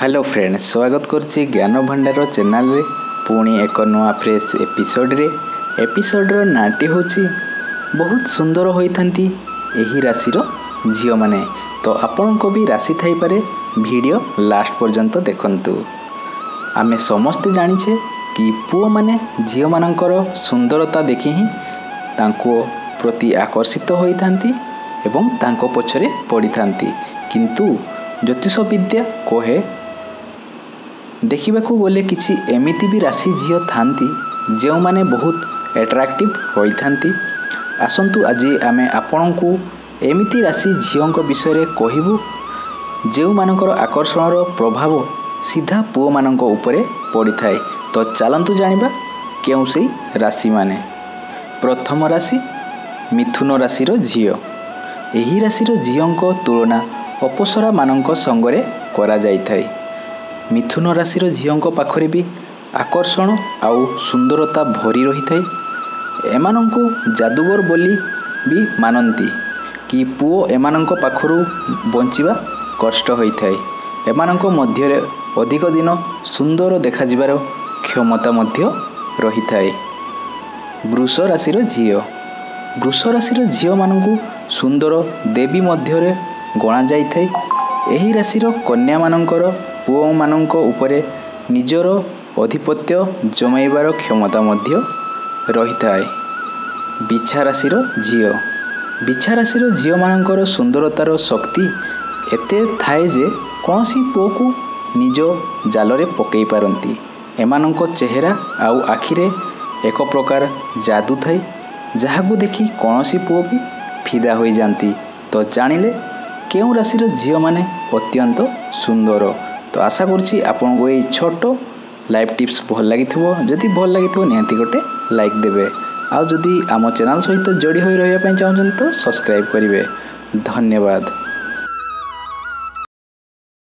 Hello friends, स्वागत करछि ज्ञान भंडार चैनल रे पुणी एक नुआ फ्रेश एपिसोड्र नाटी होछि बहुत सुंदर होइथांती एही राशिर झियो माने। तो आपण को भी राशि थाई पारे, वीडियो लास्ट पर्यंत देखंतु। आमे समस्त जानिछे कि पुओ माने झियो मानकर सुंदरता देखि ही तांको प्रति आकर्षित होइथांती एवं तांको पछरे पड़िथांती। किंतु ज्योतिष विद्या कहे देखिबाकू गले किछि एमिति भी राशि झियो थांती जो माने बहुत एट्राक्टिव होइथांती। आसंतु आज आमे आपनकू एमिति राशि झियोंक विषय रे कहिबू जो मानकर आकर्षणर प्रभाव सीधा पुओ मानक उपरे पड़ी थाए। तो चलंतु जानिबा केउ सेई राशि माने। प्रथम राशि मिथुन राशिर झियो। एही राशिर झियोंक तुलना अपसरा मानक संगरे करा जाई थाए। मिथुन राशिर झियोंक पाखरे भी आकर्षण आउ सुंदरता भरी रही थाए। एमानंकु जादूगर बोली भी मानती कि पुओ एमानंक पाखरु बंचिबा कष्ट होई थाए। एमानंक मध्य अधिक दिन सुंदर देखा जिबार क्षमता मध्य रही थाए। वृष राशिर झियो। वृष राशिर झियो मानंकु सुंदर देवी मध्य गणा जाई थाए। एही राशिर कन्या मानंकर पुओ मानंक उपरे निजर अधिपत्य जमाइबार क्षमता मध्य रही थाए। बिछा राशिर झियो। बिछा राशिर झियो मानंकर सुंदरतार शक्ति एते थाए जे कौनसी पुओ को निज जालरे पकई पारंती। एमानंक चेहरा आउ आखिरे एक प्रकार जादू थाए जहाकू देखि कौनसी पुओ भी फिदा होई जांती। तो जानिले केउ राशिर झियो माने अत्यंत सुंदर। तो आशा करछि आपनको ये छोटो लाइव टिप्स भल लागिथिबो। जदि भल लागिथिबो निहाती गोटे लाइक देबे। आउ जदि आम चैनल सहित जोड़ी होई रहया पय चाहछन तो सब्सक्राइब करिवे। धन्यवाद।